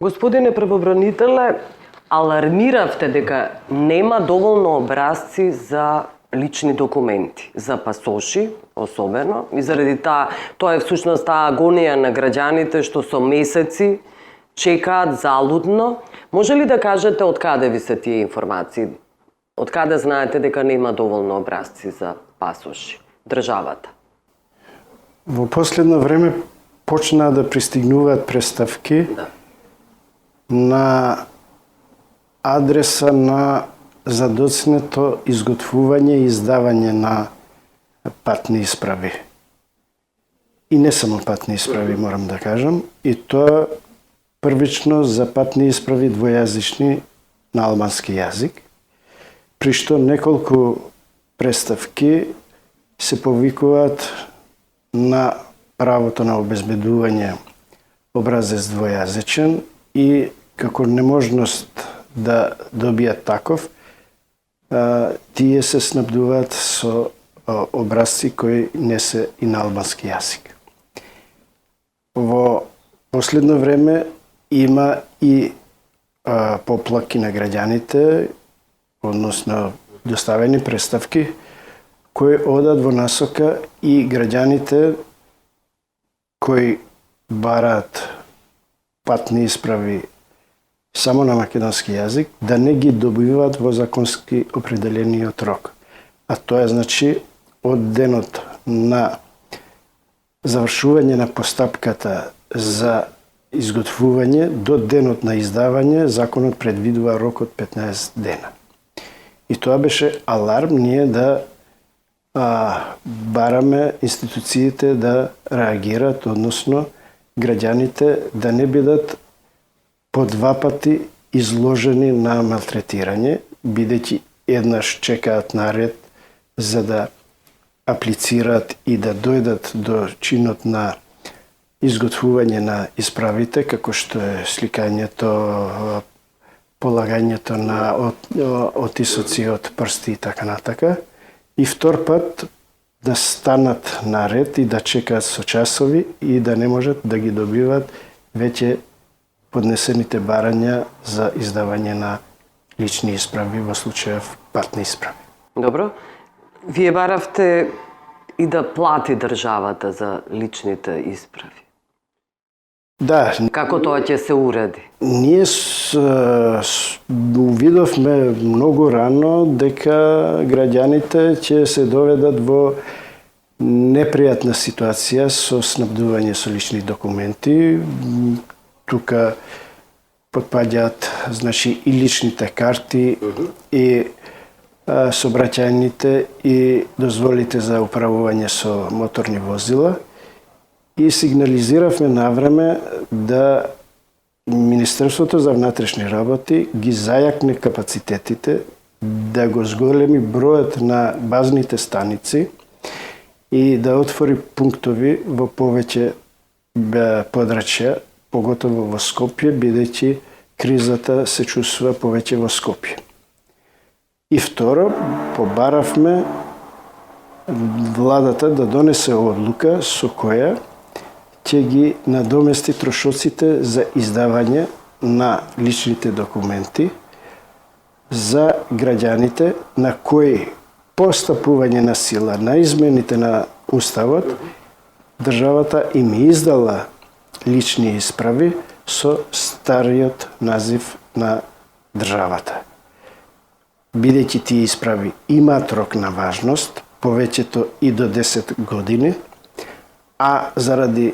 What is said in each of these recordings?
Господине правобранителе, алармиравте дека нема доволно образци за лични документи, за пасоши особено, и заради тоа е всушност таа агонија на граѓаните што со месеци чекаат залудно. Може ли да кажете од каде ви се тие информации? Од каде знаете дека нема доволно образци за пасоши државата? Во последно време почнаа да пристигнуваат преставки на адреса на задоцнето изготвување и издавање на патни исправи. И не само патни исправи, морам да кажам, и тоа првично за патни исправи двојазични на албански јазик, при што неколку преставки се повикуваат на правото на обезбедување образец двојазичен и како неможност да добијат таков, тие се снабдуваат со образци кои не се и на албански јазик. Во последно време има и поплаки на граѓаните, односно доставени преставки, кои одат во насока и граѓаните кои бараат патни исправи само на македонски јазик, да не ги добиваат во законски определениот рок. А тоа значи од денот на завршување на постапката за изготвување до денот на издавање, законот предвидува рок од 15 дена. И тоа беше аларм ние да бараме институциите да реагираат, односно граѓаните да не бидат по два пати изложени на малтретирање, бидејќи еднаш чекаат наред за да аплицираат и да дојдат до чинот на изготвување на исправите, како што е сликањето, полагањето на отисоци од прсти и така натака. И втор пат да станат наред и да чекаат со часови и да не можат да ги добиват веќе поднесените барања за издавање на лични исправи, во случајов патни исправи. Добро. Вие баравте и да плати државата за личните исправи. Да. Како тоа ќе се уреди? Ние увидовме многу рано дека граѓаните ќе се доведат во непријатна ситуација со снабдување со лични документи. Тука потпаѓаат, значи, и личните карти, и сообраќајните, и дозволите за управување со моторни возила. И сигнализиравме навреме да Министерството за внатрешни работи ги зајакне капацитетите, да го зголеми бројот на базните станици и да отвори пунктови во повеќе подрачја, поготово во Скопје, бидејќи кризата се чувствува повеќе во Скопје. И второ, побаравме владата да донесе одлука со која ќе ги надомести трошоците за издавање на личните документи за граѓаните на кои по стапување на сила на измените на Уставот, државата им издала лични исправи со стариот назив на државата. Бидејќи тие исправи имаат рок на важност, повеќето и до 10 години, а заради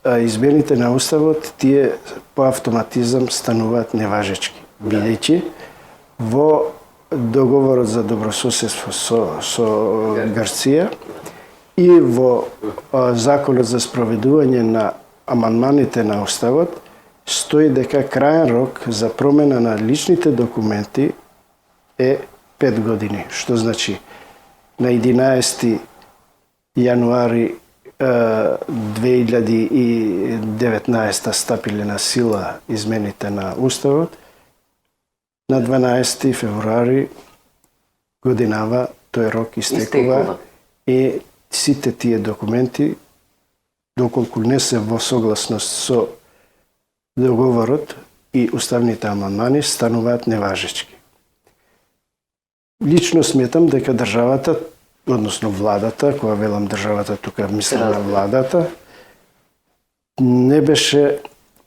измените на Уставот, тие по автоматизам стануваат неважечки, бидејќи во договорот за добрососедство со Грција и во законот за спроведување на амандманите на Уставот стои дека крајен рок за промена на личните документи е 5 години, што значи на 11 јануари 2019 стапиле на сила измените на Уставот, на 12 февруари годинава тој рок истекува и сите тие документи, доколку не се во согласност со договорот и уставните амандмани, стануваат неважечки. Лично сметам дека државата, односно владата, кога велам државата, тука мислам на владата, не беше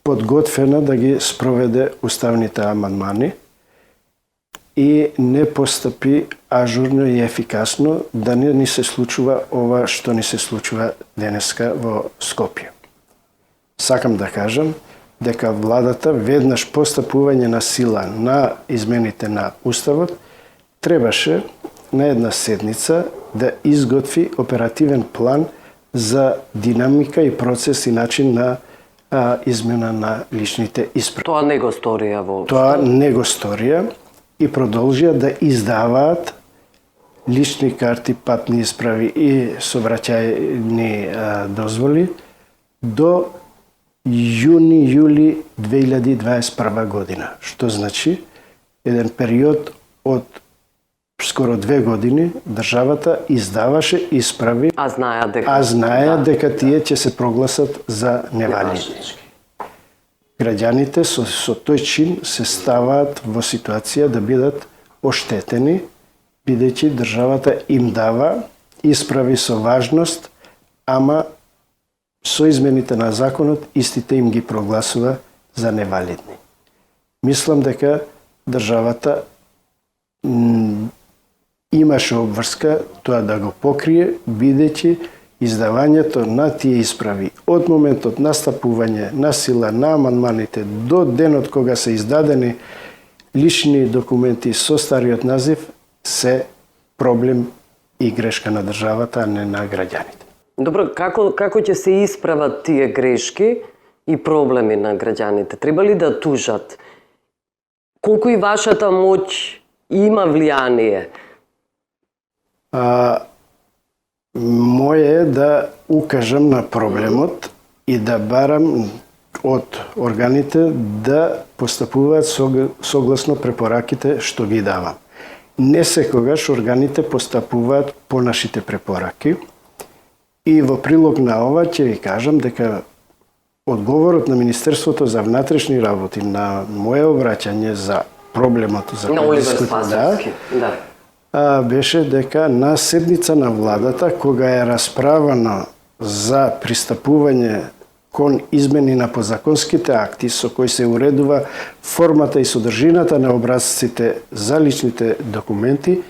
подготвена да ги спроведе уставните амандмани и не постапи ажурно и ефикасно да не ни се случува ова што ни се случува денеска во Скопје. Сакам да кажам дека владата веднаш постапување на сила на измените на Уставот требаше на една седница да изготви оперативен план за динамика и процес и начин на измена на личните исправи. Тоа не го сторија во... Тоа не го сторија и продолжија да издаваат лични карти, патни исправи и сообраќајни дозволи до јуни-јули 2021 година, што значи еден период од скоро 2 години државата издаваше исправи, А знаеа дека тие ќе се прогласат за невалидни. Граѓаните со тој чин се ставаат во ситуација да бидат оштетени, бидејќи државата им дава исправи со важност, ама со измените на законот истите им ги прогласува за невалидни. Мислам дека државата имаше обврска тоа да го покрие, бидејќи издавањето на тие исправи од моментот настапување на сила на амандманите до денот кога се издадени лични документи со стариот назив се проблем и грешка на државата, а не на граѓаните. Добро, како ќе се исправат тие грешки и проблеми на граѓаните? Треба ли да тужат? Колку и вашата моќ има влијание? Моје е да укажам на проблемот и да барам од органите да постапуваат согласно препораките што ги давам. Не секогаш органите постапуваат по нашите препораки и во прилог на ова ќе ви кажам дека одговорот на Министерството за внатрешни работи на моје обраќање за проблемот за на Оливер Спасовски, беше дека на седница на владата, кога е расправано за пристапување кон измени на подзаконските акти со кои се уредува формата и содржината на образците за личните документи,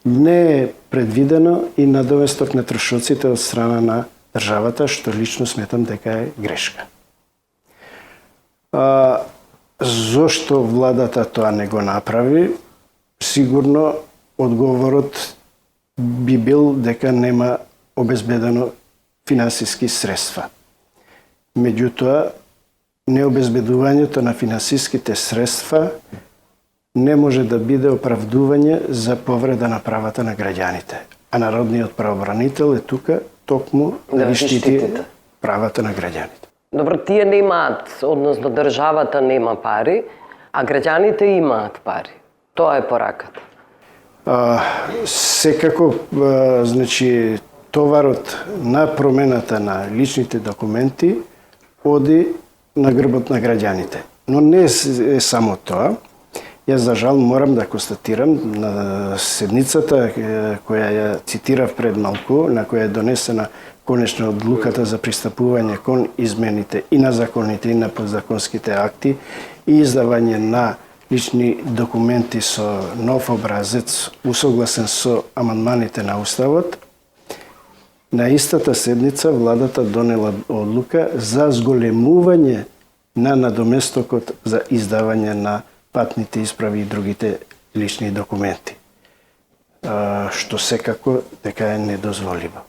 не е предвидено и надоместок на трошоците од страна на државата, што лично сметам дека е грешка. Зошто владата тоа не го направи? Сигурно одговорот би бил дека нема обезбедено финансиски средства. Меѓутоа, необезбедувањето на финансиските средства не може да биде оправдување за повреда на правата на граѓаните. А народниот правобранител е тука токму да ги штити правата на граѓаните. Добро, тие немаат, односно државата нема пари, а граѓаните имаат пари. Тоа е пораката. Секако, значи, товарот на промената на личните документи оди на грбот на граѓаните. Но не е само тоа. Јас, за жал, морам да констатирам на седницата која ја цитирав пред малку, на која е донесена конечно одлуката за пристапување кон измените и на законите и на подзаконските акти и издавање на лични документи со нов образец усогласен со амандманите на Уставот, на истата седница владата донела одлука за зголемување на надоместокот за издавање на патните исправи и другите лични документи, што секако дека е недозволиво.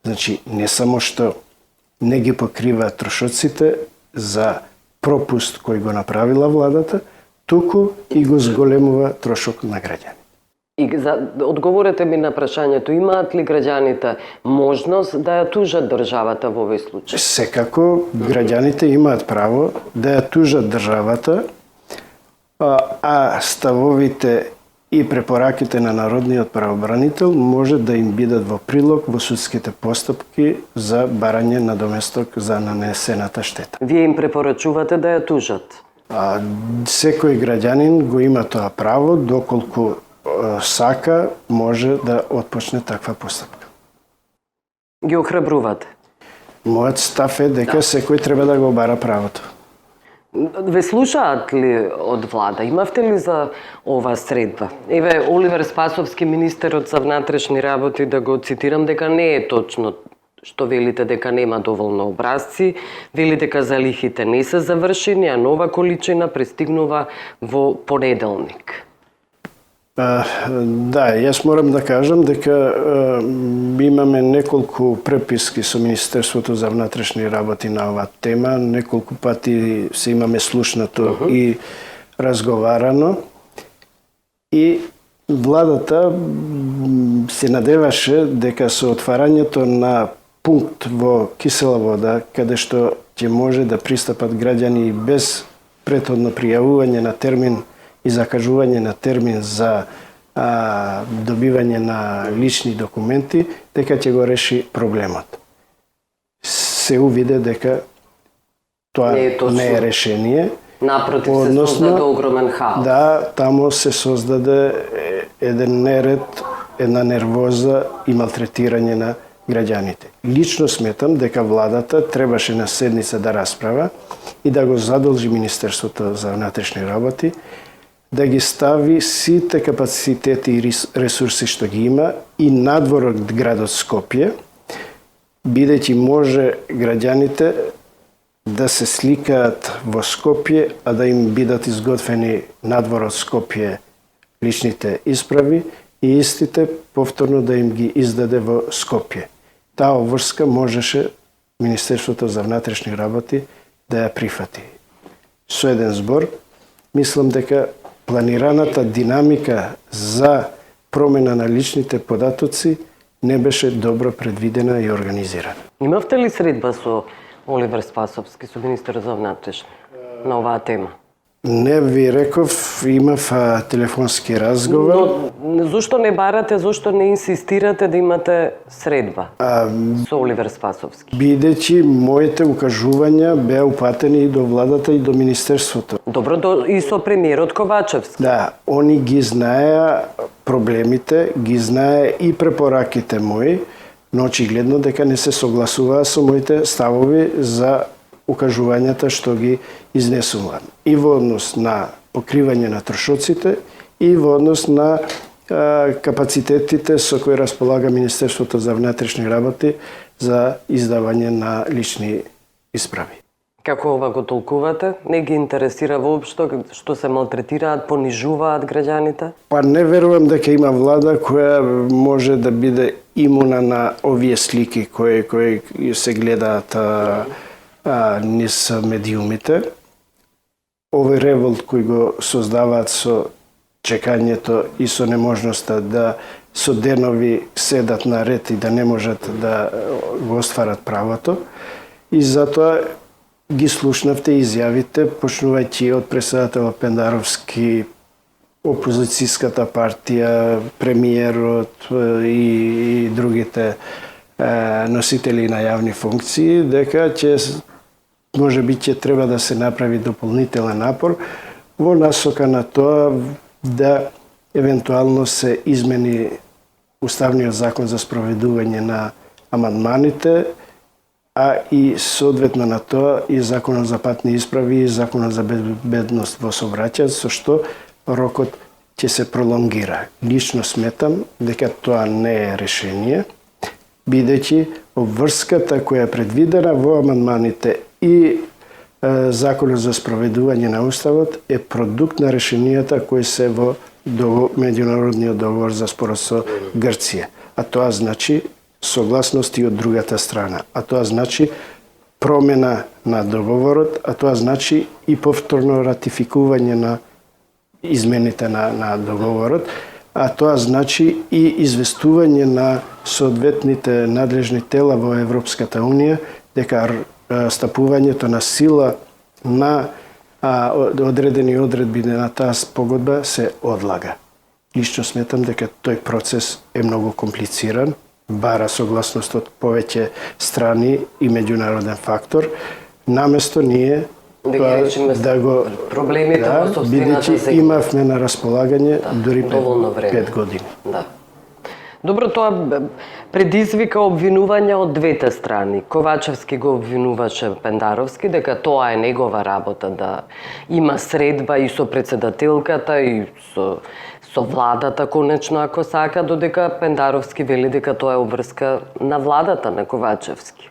Значи, не само што не ги покрива трошоците за пропуст кој го направила владата, туку и го зголемува трошок на граѓани. Одговорете ми на прашањето, имаат ли граѓаните можност да ја тужат државата во овој случај? Секако, граѓаните имаат право да ја тужат државата, а ставовите и препораките на Народниот правобранител може да им бидат во прилог во судските постапки за барање на доместок за нанесената штета. Вие им препорачувате да ја тужат? Секој граѓанин го има тоа право, доколку сака, може да отпочне таква постапка. Ги охрабрувате? Мојот став е дека секој треба да го бара правото. Ве слушаат ли од влада? Имавте ли за ова средба? Еве, Оливер Спасовски, министерот за внатрешни работи, да го цитирам, дека не е точно што велите дека нема доволно образци, вели дека залихите не се завршени, а нова количина пристигнува во понеделник. Да, јас морам да кажам дека имаме неколку преписки со Министерството за внатрешни работи на оваа тема, неколку пати се имаме слушнато и разговарано, и владата се надеваше дека со отварањето на пункт во Кисела вода, каде што ќе може да пристапат граѓани без претходно пријавување на термин и закажување на термин за добивање на лични документи, дека ќе го реши проблемот. Се увиде дека тоа не е решение. Напротив, се создаде огромен хаос. Да, тамо се создаде еден неред, една нервоза и малтретирање на граѓаните. Лично сметам дека владата требаше на седница да расправа и да го задолжи Министерството за внатрешни работи да ги стави сите капацитети и ресурси што ги има и надвор од градот Скопје, бидејќи може граѓаните да се сликаат во Скопје, а да им бидат изготвени надвор од Скопје личните исправи и истите повторно да им ги издаде во Скопје. Таа обврска можеше Министерството за внатрешни работи да ја прифати. Со еден збор, мислам дека планираната динамика за промена на личните податоци не беше добро предвидена и организирана. Имавте ли средба со Оливер Спасовски, со министерот за внатрешни, на оваа тема? Не ви реков, имав телефонски разговор. Но зошто не барате, зошто не инсистирате да имате средба со Оливер Спасовски? Бидејќи моите укажувања беа упатени и до владата и до министерството. Добро, и со премиерот Ковачевски. Да, они ги знаеа проблемите, ги знае и препораките мои, но очигледно дека не се согласуваа со моите ставови за укажувањата што ги изнесувам. И во однос на покривање на трошоците, и во однос на капацитетите со кои располага Министерството за внатрешни работи за издавање на лични исправи. Како ова го толкувате? Не ги интересира воопшто што се малтретираат, понижуваат граѓаните? Па не верувам дека има влада која може да биде имуна на овие слики кои се гледаат низ медиумите. Овој револт кој го создаваат со чекањето и со неможноста да со денови седат на ред и да не можат да го остварат правото. И затоа ги слушнавте изјавите, почнувајќи од председателот Пендаровски, опозицијската партија, премиерот и другите носители на јавни функции, дека може би ќе треба да се направи дополнителен напор во насока на тоа да евентуално се измени Уставниот закон за спроведување на амандманите, а и соодветно на тоа и Законот за патни исправи и Законот за безбедност во сообраќајот, со што рокот ќе се пролонгира. Лично сметам дека тоа не е решение, бидејќи обврската која е предвидена во амандманите и Законот за спроведување на Уставот е продукт на решенијата кои се во меѓународниот договор за спорот со Грција. А тоа значи согласност и од другата страна. А тоа значи промена на договорот, а тоа значи и повторно ратификување на измените на договорот. а тоа значи и известување на соодветните надлежни тела во Европската Унија дека стапувањето на сила на одредени одредби на таа спогодба се одлага. Лично сметам дека тој процес е многу комплициран, бара согласност од повеќе страни и меѓународен фактор, наместо ние да го проблемите во собствената бидејќи земја. имавме на располагање дури доволно време. 5 години. Да. Добро, тоа предизвика обвинувања од двете страни. Ковачевски го обвинуваше Пендаровски дека тоа е негова работа да има средба и со председателката и со владата конечно ако сака, додека Пендаровски вели дека тоа е обврска на владата на Ковачевски.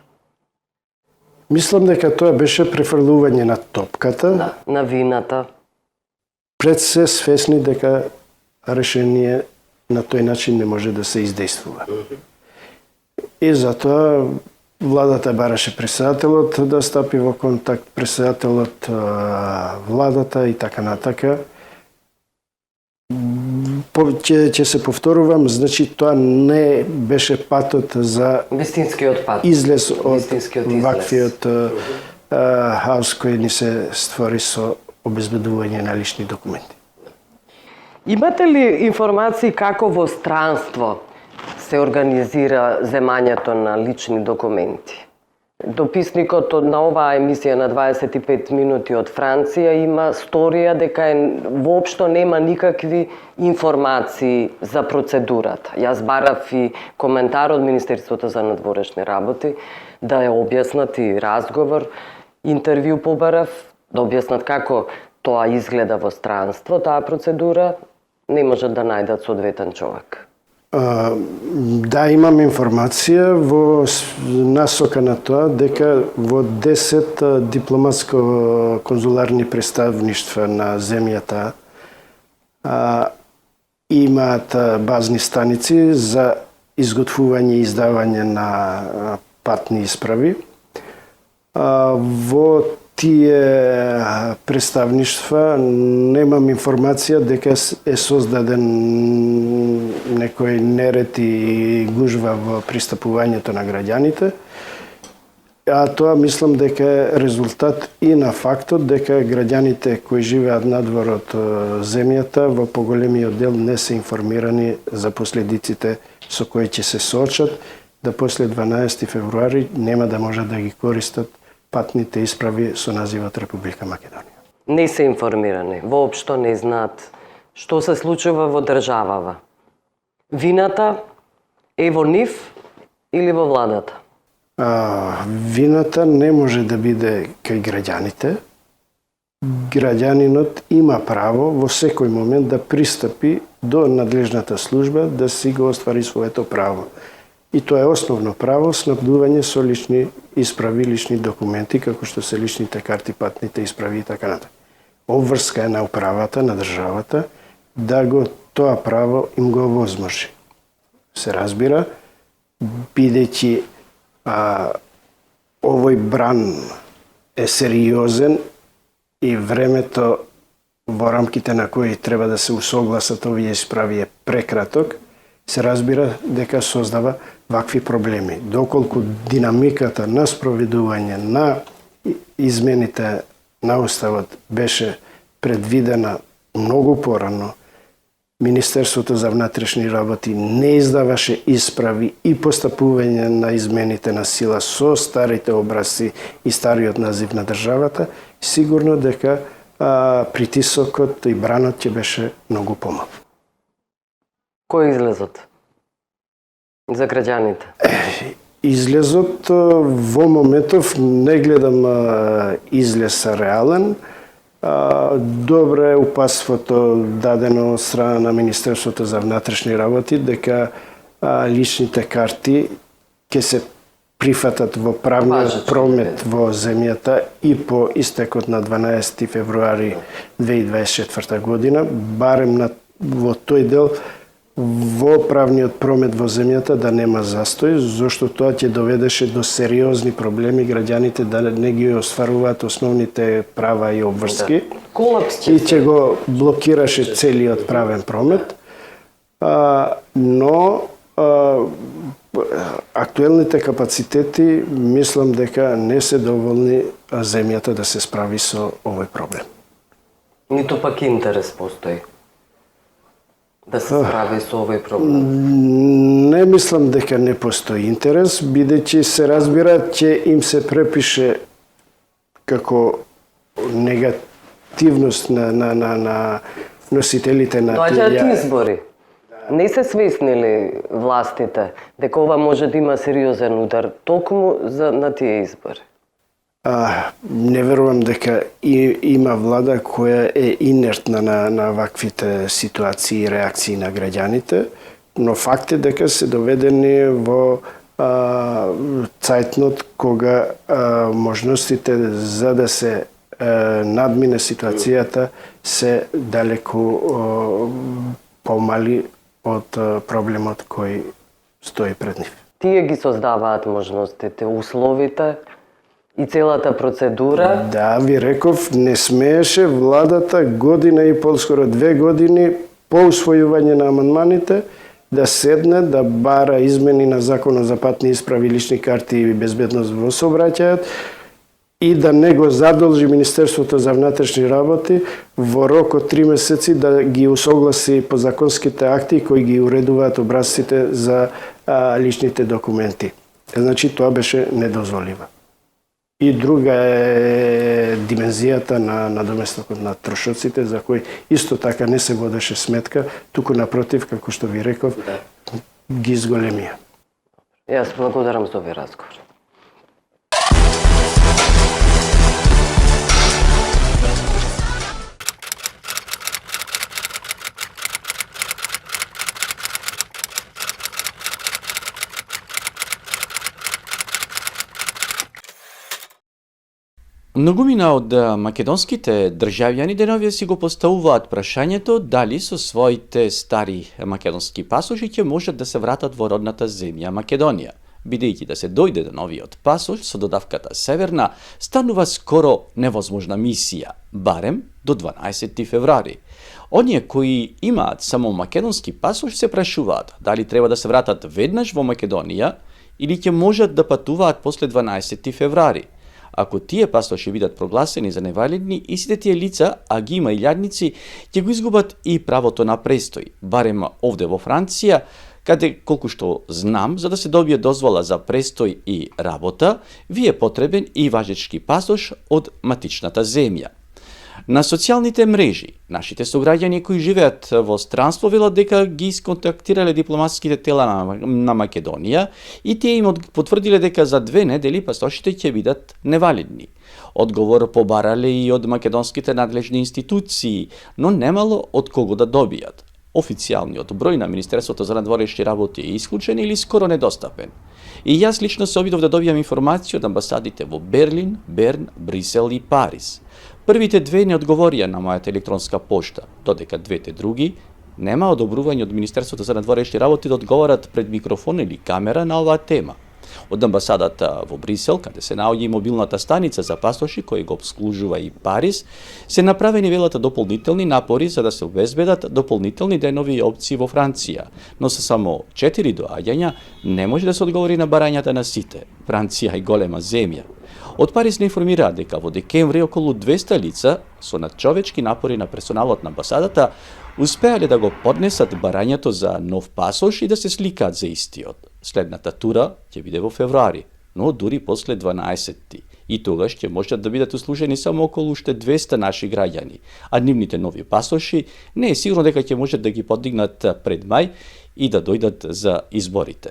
Мислам дека тоа беше префрлување на топката. Да, на вината. Пред се свесни дека решение на тој начин не може да се издействува. И затоа владата бараше председателот да стапи во контакт, председателот владата и така натака. Ќе се повторувам, значи тоа не беше патот за Вистинскиот пат. излез од Вистинскиот излез. ваквиот хаос кој ни се створи со обезбедување на лични документи. Имате ли информации како во странство се организира земањето на лични документи? Дописникот на оваа емисија на 25 минути од Франција има сторија дека воопшто нема никакви информации за процедурата. Јас барав и коментар од Министерството за надворешни работи да ја објаснат и разговор, интервју побарав, да објаснат како тоа изгледа во странство, таа процедура, не можат да најдат соодветен човек. Да, имам информација во насока на тоа дека во 10 дипломатско-конзуларни представништва на земјата имаат базни станици за изготвување и издавање на патни исправи. Во тие представништва немам информација дека е создаден некој неред и гужва во пристапувањето на граѓаните, а тоа мислам дека е резултат и на фактот дека граѓаните кои живеат надвор од земјата во поголемиот дел не се информирани за последиците со кои ќе се соочат, да после 12 февруари нема да можат да ги користат патните исправи со називот Република Македонија. Не се информирани, воопшто не знаат што се случува во државава. Вината е во нив или во владата? Вината не може да биде кај граѓаните. Граѓанинот има право во секој момент да пристапи до надлежната служба да си го оствари своето право. И тоа е основно право, снабдување со лични исправи, лични документи, како што се личните карти, патните исправи и така натаму. Обврска е на управата, на државата, да го тоа право им го овозможи. Се разбира, бидејќи овој бран е сериозен и времето во рамките на кои треба да се усогласат овие исправи е прекраток, се разбира дека создава вакви проблеми. Доколку динамиката на спроведување на измените на Уставот беше предвидена многу порано, Министерството за внатрешни работи не издаваше исправи и постапување на измените на сила со старите образци и стариот назив на државата, сигурно дека притисокот и бранот ќе беше многу помал. Кој е излезот за граѓаните? Излезот во моментов не гледам излез реален. Добро е упатството дадено од страна на Министерството за внатрешни работи дека личните карти ќе се прифатат во правниот промет во земјата и по истекот на 12 февруари 2024 година, барем во тој дел во правниот промет во земјата да нема застој, зашто тоа ќе доведеше до сериозни проблеми граѓаните да не ги остваруваат основните права и обврски. Колапс И ќе го блокираше целиот правен промет. но актуелните капацитети мислам дека не се доволни земјата да се справи со овој проблем. Ниту пак интерес постои да се справи со овој проблем. Не мислам дека не постои интерес, бидејќи се разбира ќе им се препише како негативност на носителите на Доаѓаат избори. Не се свеснили властите дека ова може да има сериозен удар токму на тие избори? Не верувам дека има влада која е инертна на ваквите ситуации и реакции на граѓаните, но факт е дека се доведени во цајтнот кога можностите за да се надмине ситуацијата се далеку помали од проблемот кој стои пред нив. Тие ги создаваат можностите, условите и целата процедура. Да, ви реков, не смееше владата година и пол, скоро 2 години по усвојување на амандманите да седне, да бара измени на Законот за патни исправи, лични карти и безбедност во сообраќајот и да не го задолжи Министерството за внатрешни работи во рок од 3 месеци да ги усогласи подзаконските акти кои ги уредуваат образците за личните документи. Значи, тоа беше недозволиво. И друга е димензијата на доместокот на трошоците, за кој исто така не се водеше сметка, туку напротив, како што ви реков, ги изголемија. Јас благодарам за овој разговор. Многумина од македонските државјани деновија си го поставуваат прашањето дали со своите стари македонски пасоши ќе можат да се вратат во родната земја Македонија. Бидејќи да се дојде до новиот пасош со додавката Северна, станува скоро невозможна мисија, барем до 12 февруари. Оние кои имаат само македонски пасош се прашуваат дали треба да се вратат веднаш во Македонија или ќе можат да патуваат после 12 февруари. Ако тие пасоши бидат прогласени за невалидни, истите тие лица, а ги има илјадници, ќе го изгубат и правото на престој, барем овде во Франција, каде, колку што знам, за да се добие дозвола за престој и работа, ви е потребен и важечки пасош од матичната земја. На социјалните мрежи, нашите сограѓани кои живеат во странство велат дека ги исконтактирале дипломатските тела на Македонија и тие им потврдиле дека за 2 недели пасошите ќе бидат невалидни. Одговор побарале и од македонските надлежни институции, но немало од кого да добијат. Официјалниот број на Министерството за надворешни работи е исклучен или скоро недостапен. И јас лично се обидов да добијам информација од амбасадите во Берлин, Берн, Брисел и Париз. Првите 2 не одговорија на мојата електронска пошта, додека двете други нема одобрување од Министерството за надворешни работи да одговорат пред микрофон или камера на оваа тема. Од амбасадата во Брисел, каде се наоѓа и мобилната станица за пасоши кој го обслужува и Париз, се направени велата дополнителни напори за да се обезбедат дополнителни денови и опции во Франција, но со само 4 доаѓања не може да се одговори на барањата на сите. Франција е голема земја. Од Париз не информира дека во декември околу 200 лица со надчовечки напори на персоналот на амбасадата успеале да го поднесат барањето за нов пасош и да се сликаат за истиот. Следната тура ќе биде во февруари, но дури после 12-ти. И тогаш ќе можат да бидат услужени само околу уште 200 наши граѓани, а нивните нови пасоши не е сигурно дека ќе можат да ги подигнат пред мај и да дојдат за изборите.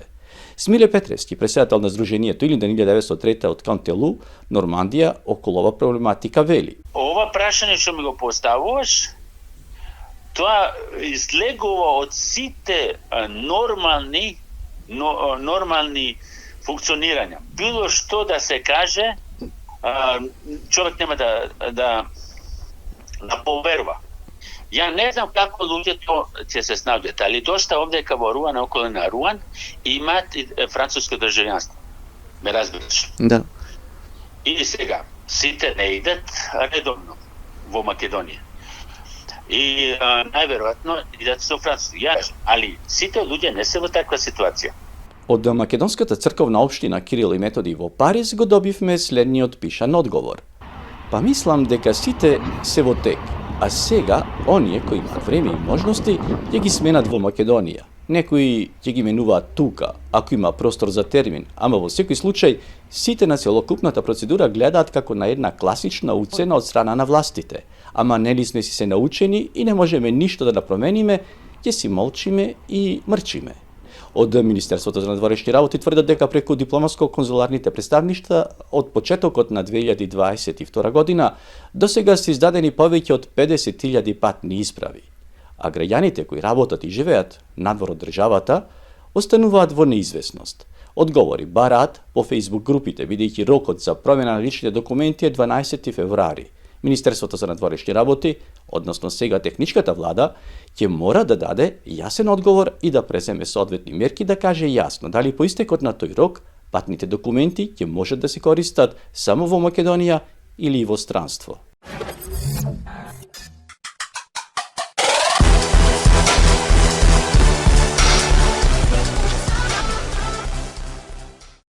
Смиле Петревски, председател на Сдруженијето Илинден 1903 од Кантелу, Нормандија, околу ова проблематика вели. Ова прашање што ми го поставуваш, тоа излегува од сите нормални функционирања. Било што да се каже, човек нема да поверува. Ја не знам како луѓето ќе се снаоѓат, али доста овдека во Руан, околина Руан, имаат француско државјанство. Ме разбираш? Да. И сега, сите не идат редовно во Македонија. и најверојатно идат со француски. Али сите луѓе не се во таква ситуација. Од Македонската црковна општина Кирил и Методи во Париз го добивме следниот пишан одговор. Па мислам дека сите се во тек, а сега оние кои имаат време и можности ќе ги сменат во Македонија. Некои ќе ги менуваат тука, ако има простор за термин, ама во секој случај сите на целокупната процедура гледаат како на една класична уцена од страна на властите. Ама нели сме си се научени и не можеме ништо да промениме, ќе си молчиме и мрчиме. Од Министерството за надворешни работи тврдат дека преку дипломатско-конзуларните представништва од почетокот на 2022 година до сега се издадени повеќе од 50.000 патни исправи. А граѓаните кои работат и живеат надвор од државата остануваат во неизвестност. Одговори бараат по Facebook групите, бидејќи рокот за промена на личните документи е 12 февруари. Министерството за надворешни работи, односно сега техничката влада, ќе мора да даде јасен одговор и да преземе соодветни мерки да каже јасно дали по истекот на тој рок патните документи ќе можат да се користат само во Македонија или и во странство.